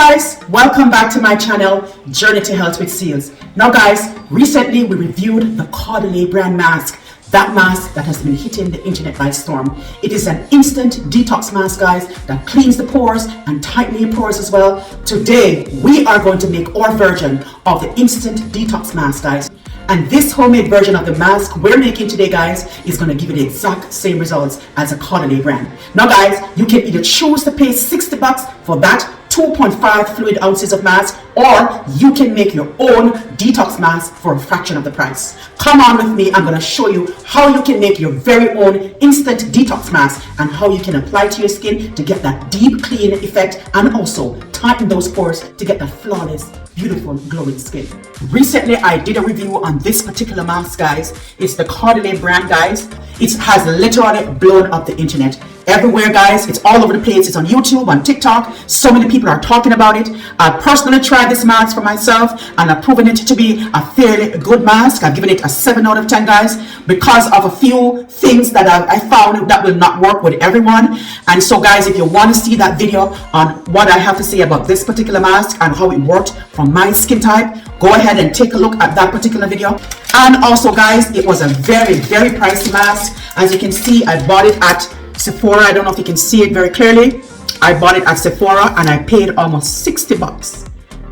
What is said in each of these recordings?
guys, welcome back to my channel, Journey to Health with Seals. Now guys, recently we reviewed the Caudalie brand mask, that mask that has been hitting the internet by storm. It is an instant detox mask, guys, that cleans the pores and tightens your pores as well. Today we are going to make our version of the instant detox mask, guys. And this homemade version of the mask we're making today, guys, is going to give you the exact same results as a Caudalie brand. Now guys, you can either choose to pay $60 for that 2.5 fluid ounces of mask, or you can make your own detox mask for a fraction of the price. Come on with me, I'm going to show you how you can make your very own instant detox mask and how you can apply it to your skin to get that deep clean effect and also tighten those pores to get that flawless, beautiful, glowing skin. Recently I did a review on this particular mask, guys. It's the Caudalie brand, guys. It has literally blown up the internet. Everywhere, guys, it's all over the place. It's on YouTube, on TikTok. So many people are talking about it. I personally tried this mask for myself and I've proven it to be a fairly good mask. I've given it a 7 out of 10, guys, because of a few things that I found that will not work with everyone. And so guys, if you want to see that video on what I have to say about this particular mask and how it worked from my skin type, go ahead and take a look at that particular video. And also, guys, it was a very, very pricey mask. As you can see, I bought it at Sephora. I don't know if you can see it very clearly. I bought it at Sephora and I paid almost $60.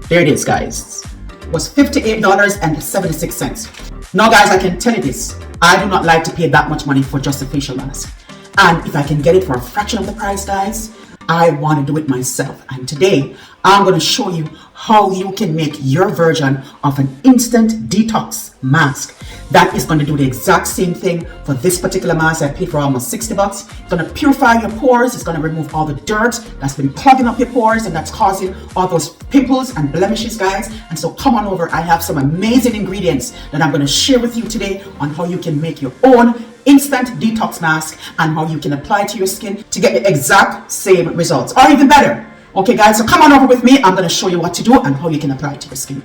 There it is, guys. It was $58.76. Now guys, I can tell you this, I do not like to pay that much money for just a facial mask. And if I can get it for a fraction of the price, guys, I want to do it myself. And today I'm going to show you how you can make your version of an instant detox mask that is going to do the exact same thing. For this particular mask, I paid for almost $60. It's going to purify your pores. It's going to remove all the dirt that's been clogging up your pores and that's causing all those pimples and blemishes, guys. And so come on over. I have some amazing ingredients that I'm going to share with you today on how you can make your own instant detox mask and how you can apply it to your skin to get the exact same results or even better. Okay guys, so come on over with me. I'm going to show you what to do and how you can apply it to your skin.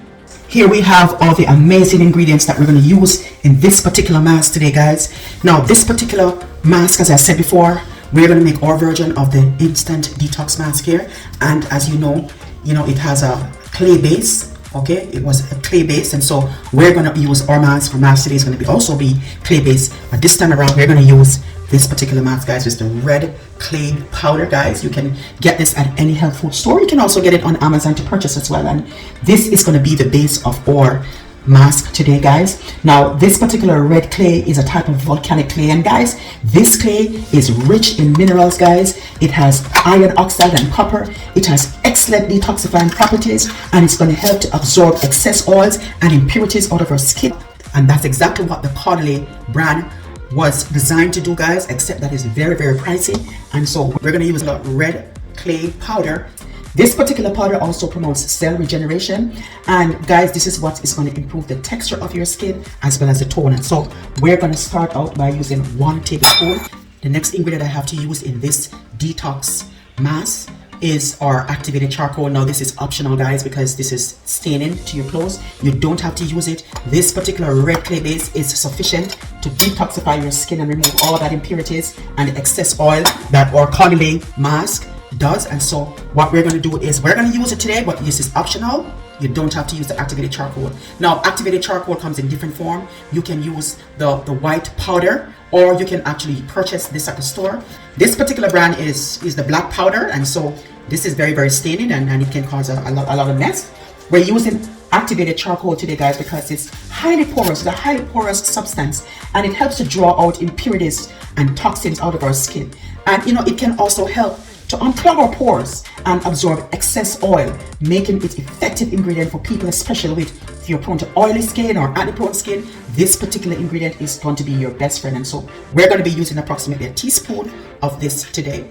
Here we have all the amazing ingredients that we're going to use in this particular mask today, guys. Now this particular mask, as I said before, we're going to make our version of the instant detox mask here. And as you know, it has a clay base. Okay, it was a clay base, and so we're going to use our mask. Our mask today is going to also be clay base, but this time around we're going to use this particular mask, guys. It's the red clay powder, guys. You can get this at any health food store. You can also get it on Amazon to purchase as well, and this is going to be the base of our mask today, guys. Now this particular red clay is a type of volcanic clay, and guys, this clay is rich in minerals, guys. It has iron oxide and copper. It has excellent detoxifying properties, and it's going to help to absorb excess oils and impurities out of our skin. And that's exactly what the Caudalie brand was designed to do, guys, except that it's very, very pricey. And so we're going to use the red clay powder. This particular powder also promotes cell regeneration, and guys, this is what is going to improve the texture of your skin as well as the tone. And so we're going to start out by using 1 tablespoon. The next ingredient I have to use in this detox mask is our activated charcoal. Now this is optional, guys, because this is staining to your clothes. You don't have to use it. This particular red clay base is sufficient to detoxify your skin and remove all that impurities and the excess oil that our Caudalie mask does. And so what we're going to do is we're going to use it today, but this is optional. You don't have to use the activated charcoal. Now activated charcoal comes in different form. You can use the white powder, or you can actually purchase this at the store. This particular brand is the black powder, and so this is very, very staining, and it can cause a lot of mess. We're using activated charcoal today, guys, because it's highly porous. It's a highly porous substance, and it helps to draw out impurities and toxins out of our skin. And it can also help to unclog our pores and absorb excess oil, making it effective ingredient for people, especially if you're prone to oily skin or acne prone skin. This particular ingredient is going to be your best friend, and so we're going to be using approximately a teaspoon of this today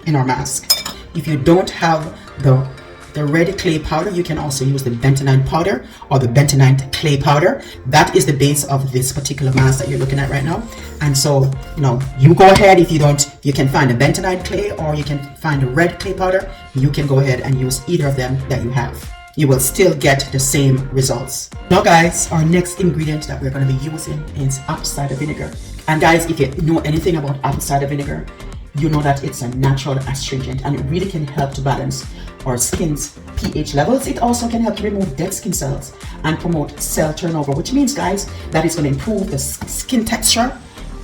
in our mask. If you don't have the red clay powder, you can also use the bentonite powder or the bentonite clay powder. That is the base of this particular mask that you're looking at right now. And so you go ahead. If you can find the bentonite clay or you can find the red clay powder. You can go ahead and use either of them that you have. You will still get the same results. Now guys, our next ingredient that we're going to be using is apple cider vinegar. And guys, if you know anything about apple cider vinegar, you know that it's a natural astringent, and it really can help to balance our skin's pH levels. It also can help to remove dead skin cells and promote cell turnover, which means, guys, that it's going to improve the skin texture,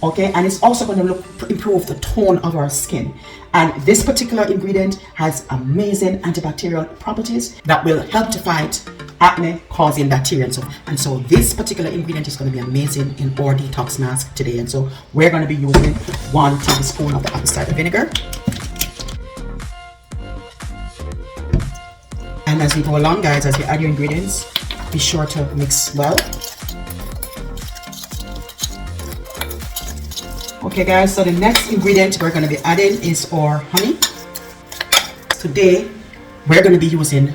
okay, and it's also going to improve the tone of our skin. And this particular ingredient has amazing antibacterial properties that will help to fight acne causing bacteria. And so this particular ingredient is going to be amazing in our detox mask today. And so we're going to be using 1 tablespoon of the apple cider vinegar. And as we go along, guys, as you add your ingredients, be sure to mix well. Okay, guys, so the next ingredient we're going to be adding is our honey. Today we're going to be using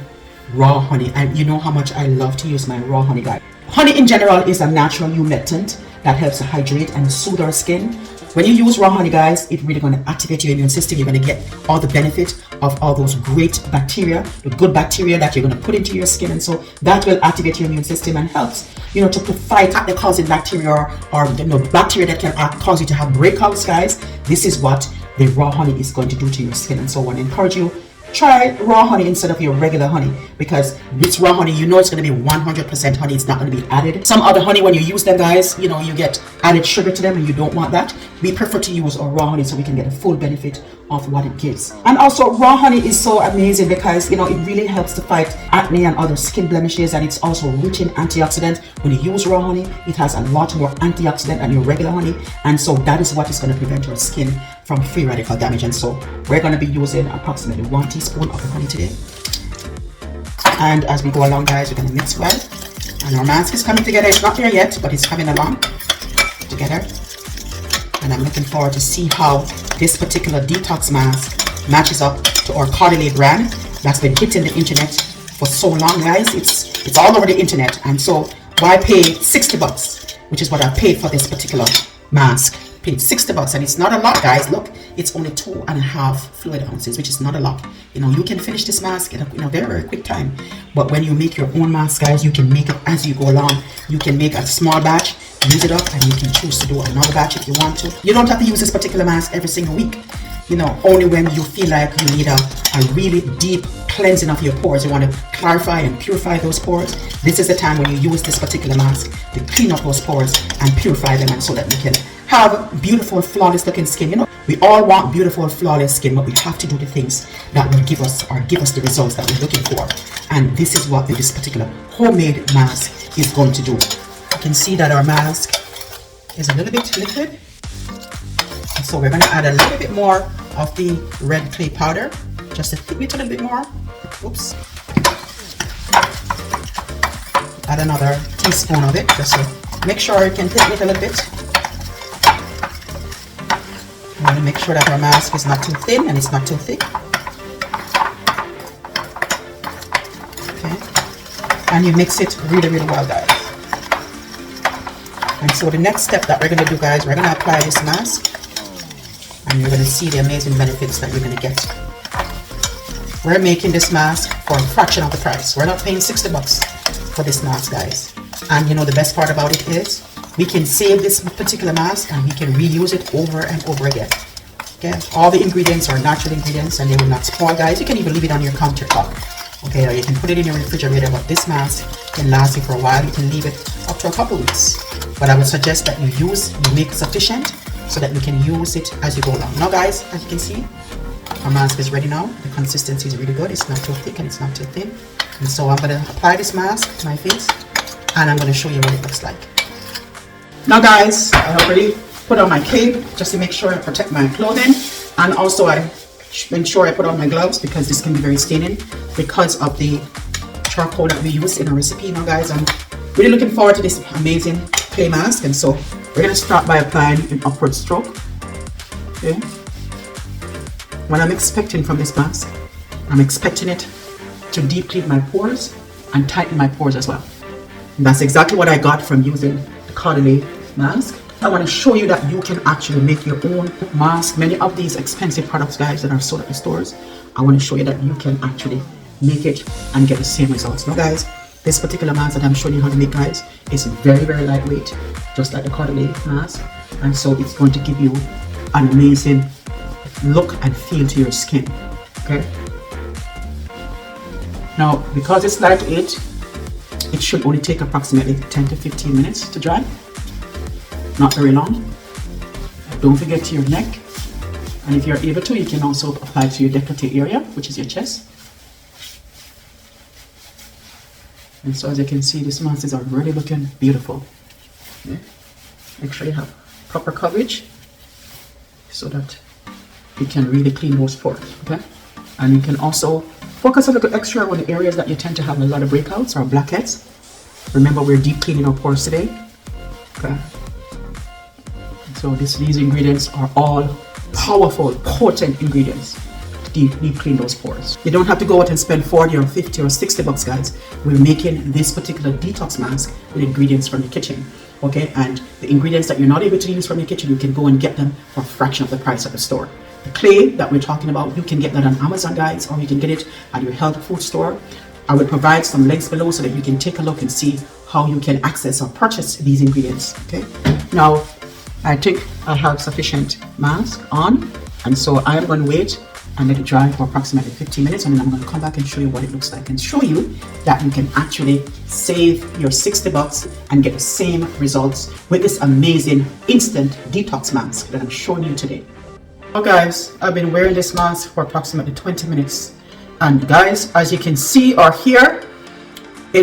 raw honey, and you know how much I love to use my raw honey, guys. Honey in general is a natural humectant that helps to hydrate and soothe our skin. When you use raw honey, guys, it's really going to activate your immune system. You're going to get all the benefit of all those great bacteria, the good bacteria that you're going to put into your skin, and so that will activate your immune system and helps, you know, to fight the causing bacteria or you know, bacteria that can cause you to have breakouts, guys. This is what the raw honey is going to do to your skin, and so I want to encourage you, try raw honey instead of your regular honey, because this raw honey, you know, it's going to be 100% honey. It's not going to be added. Some other honey, when you use them, guys, you know, you get added sugar to them, and you don't want that. We prefer to use our raw honey so we can get the full benefit of what it gives. And also, raw honey is so amazing because, you know, it really helps to fight acne and other skin blemishes, and it's also rich in antioxidants. When you use raw honey, it has a lot more antioxidant than your regular honey, and so that is what is going to prevent your skin from free radical damage. And so we're going to be using approximately 1 teaspoon of the honey today. And as we go along, guys, we're going to mix well, and our mask is coming together. It's not there yet, but it's coming along together, and I'm looking forward to see how this particular detox mask matches up to our Caudalie brand that's been hitting the internet for so long, guys. It's all over the internet, and so why pay $60, which is what I paid for this particular mask. Paid $60, and it's not a lot, guys. Look, it's only 2.5 fluid ounces, which is not a lot. You know, you can finish this mask in a very, very quick time. But when you make your own mask, guys, you can make it as you go along. You can make a small batch, use it up, and you can choose to do another batch if you want to. You don't have to use this particular mask every single week. You know, only when you feel like you need a really deep cleansing of your pores, you want to clarify and purify those pores. This is the time when you use this particular mask to clean up those pores and purify them, and so that you can have beautiful, flawless looking skin. You know, we all want beautiful, flawless skin, but we have to do the things that will give us the results that we're looking for. And this is what this particular homemade mask is going to do. You can see that our mask is a little bit liquid, and so we're going to add a little bit more of the red clay powder, just to thicken it a little bit more. Oops. Add another teaspoon of it, just to make sure you can thicken it a little bit. You want to make sure that our mask is not too thin and it's not too thick. Okay. And you mix it really, really well, guys. And so the next step that we're going to do, guys, we're going to apply this mask, and you're going to see the amazing benefits that you're going to get. We're making this mask for a fraction of the price. We're not paying $60 for this mask, guys. And you know, the best part about it is we can save this particular mask and we can reuse it over and over again. Okay, all the ingredients are natural ingredients and they will not spoil, guys. You can even leave it on your countertop. Okay, or you can put it in your refrigerator, but this mask can last you for a while. You can leave it up to a couple weeks. But I would suggest that you make sufficient so that you can use it as you go along. Now, guys, as you can see, our mask is ready now. The consistency is really good. It's not too thick and it's not too thin. And so I'm going to apply this mask to my face, and I'm going to show you what it looks like. Now, guys, I already put on my cape just to make sure I protect my clothing, and also I make sure I put on my gloves because this can be very staining because of the charcoal that we use in our recipe. Now, guys, I'm really looking forward to this amazing clay mask, and so we're going to start by applying an upward stroke. Okay. What I'm expecting from this mask, I'm expecting it to deep clean my pores and tighten my pores as well. And that's exactly what I got from using the Caudalie mask. I want to show you that you can actually make your own mask. Many of these expensive products, guys, that are sold at the stores, I want to show you that you can actually make it and get the same results. Now, guys, this particular mask that I'm showing you how to make, guys, is very, very lightweight, just like the Caudalie mask. And so it's going to give you an amazing look and feel to your skin. Okay. Now, because it's lightweight, it should only take approximately 10 to 15 minutes to dry. Not very long. Don't forget to your neck. And if you're able to, you can also apply to your décolleté area, which is your chest. And so as you can see, these masks are really looking beautiful. Okay. Make sure you have proper coverage so that you can really clean those pores. Okay. And you can also focus a little extra on the areas that you tend to have a lot of breakouts or blackheads. Remember, we're deep cleaning our pores today. Okay. So these ingredients are all powerful, potent ingredients to deep clean those pores. You don't have to go out and spend 40 or 50 or 60 bucks, guys. We're making this particular detox mask with ingredients from the kitchen. Okay, and the ingredients that you're not able to use from your kitchen, you can go and get them for a fraction of the price at the store. The clay that we're talking about, you can get that on Amazon, guys, or you can get it at your health food store. I will provide some links below so that you can take a look and see how you can access or purchase these ingredients. Okay, now I think I have sufficient mask on, and so I am going to wait and let it dry for approximately 15 minutes, and then I'm going to come back and show you what it looks like and show you that you can actually save your 60 bucks and get the same results with this amazing instant detox mask that I'm showing you today. Well, guys, I've been wearing this mask for approximately 20 minutes, and guys, as you can see or hear,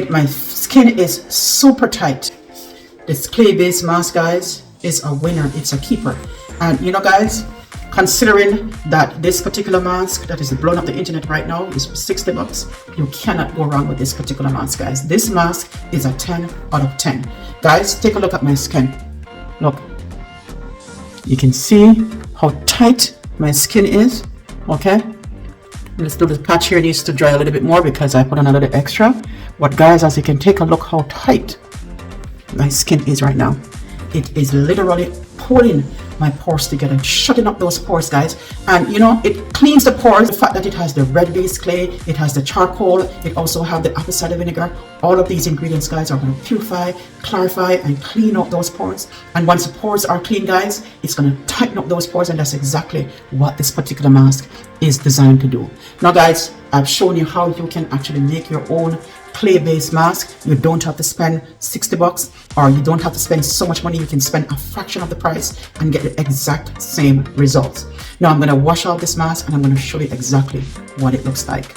my skin is super tight. This clay-based mask, guys, is a winner. It's a keeper. And you know, guys, considering that this particular mask that is blowing up the internet right now is 60 bucks, you cannot go wrong with this particular mask, guys. This mask is a 10 out of 10. Guys, take a look at my skin. Look, you can see how tight my skin is. Okay, this little patch here needs to dry a little bit more because I put on a little extra. But guys, as you can take a look how tight my skin is right now. It is literally pulling my pores together, shutting up those pores, guys. And you know, it cleans the pores. The fact that it has the red base clay, it has the charcoal, it also have the apple cider vinegar. All of these ingredients, guys, are going to purify, clarify, and clean up those pores. And once the pores are clean, guys, it's going to tighten up those pores, and that's exactly what this particular mask is designed to do. Now, guys, I've shown you how you can actually make your own clay-based mask. You don't have to spend 60 bucks, or you don't have to spend so much money. You can spend a fraction of the price and get the exact same results. Now I'm going to wash out this mask and I'm going to show you exactly what it looks like.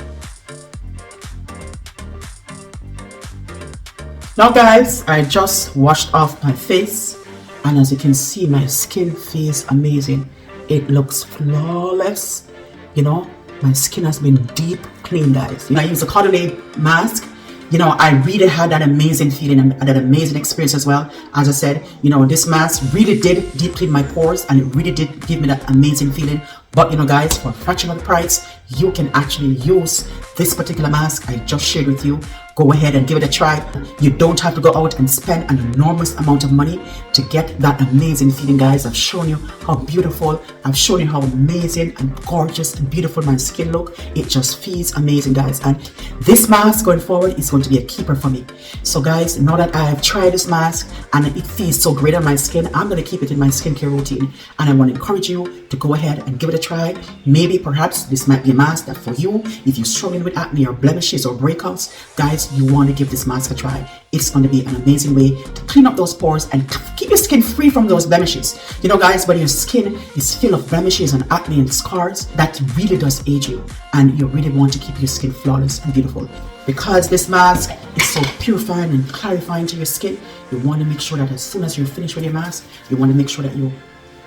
Now, guys, I just washed off my face, and as you can see, my skin feels amazing. It looks flawless. You know, my skin has been deep clean, guys. I use a Caudalie mask. You know, I really had that amazing feeling and that amazing experience as well. As I said, you know, this mask really did deep clean my pores, and it really did give me that amazing feeling. But you know, guys, for a fraction of the price, you can actually use this particular mask I just shared with you. Go ahead and give it a try. You don't have to go out and spend an enormous amount of money to get that amazing feeling, guys. I've shown you how beautiful, I've shown you how amazing and gorgeous and beautiful my skin look. It just feels amazing, guys. And this mask going forward is going to be a keeper for me. So guys, now that I've tried this mask and it feels so great on my skin, I'm going to keep it in my skincare routine. And I want to encourage you to go ahead and give it a try. Maybe perhaps this might be a mask that for you, if you're struggling with acne or blemishes or breakouts, guys, you want to give this mask a try. It's going to be an amazing way to clean up those pores and keep your skin free from those blemishes. You know, guys, when your skin is full of blemishes and acne and scars, that really does age you, and you really want to keep your skin flawless and beautiful. Because this mask is so purifying and clarifying to your skin, you want to make sure that as soon as you're finished with your mask, you want to make sure that you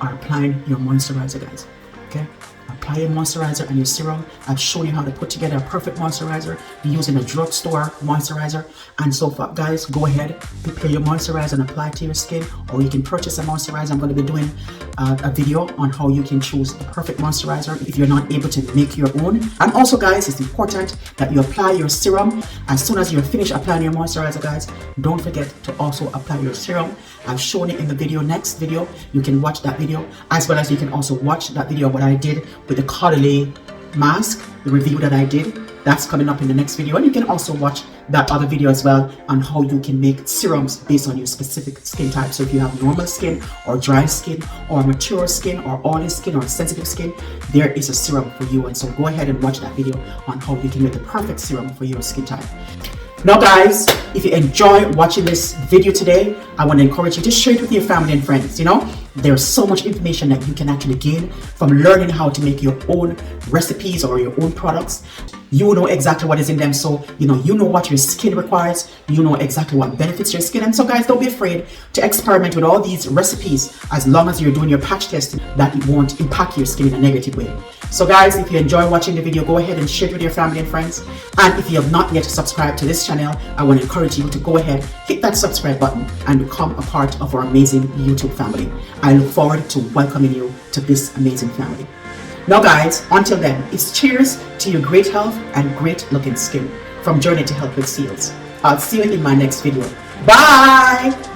are applying your moisturizer, guys. Okay? Apply your moisturizer and your serum. I've shown you how to put together a perfect moisturizer using a drugstore moisturizer. And so far, guys, go ahead, prepare your moisturizer and apply it to your skin, or you can purchase a moisturizer. I'm going to be doing a video on how you can choose the perfect moisturizer if you're not able to make your own. And also, guys, it's important that you apply your serum as soon as you're finished applying your moisturizer, guys. Don't forget to also apply your serum. I've shown it in the video, next video. You can watch that video, as well as you can also watch that video what I did with the Caudalie mask, the review that I did. That's coming up in the next video. And you can also watch that other video as well on how you can make serums based on your specific skin type. So if you have normal skin or dry skin or mature skin or oily skin or sensitive skin, there is a serum for you. And so go ahead and watch that video on how you can make the perfect serum for your skin type. Now guys, if you enjoy watching this video today, I want to encourage you to share it with your family and friends. You know, there's so much information that you can actually gain from learning how to make your own recipes or your own products. You know exactly what is in them, so you know what your skin requires, you know exactly what benefits your skin. And so guys, don't be afraid to experiment with all these recipes as long as you're doing your patch testing, that it won't impact your skin in a negative way. So guys, if you enjoy watching the video, go ahead and share it with your family and friends. And if you have not yet subscribed to this channel, I want to encourage you to go ahead, hit that subscribe button and become a part of our amazing YouTube family. I look forward to welcoming you to this amazing family. Now guys, until then, it's cheers to your great health and great looking skin from Journey to Health with Seals. I'll see you in my next video. Bye!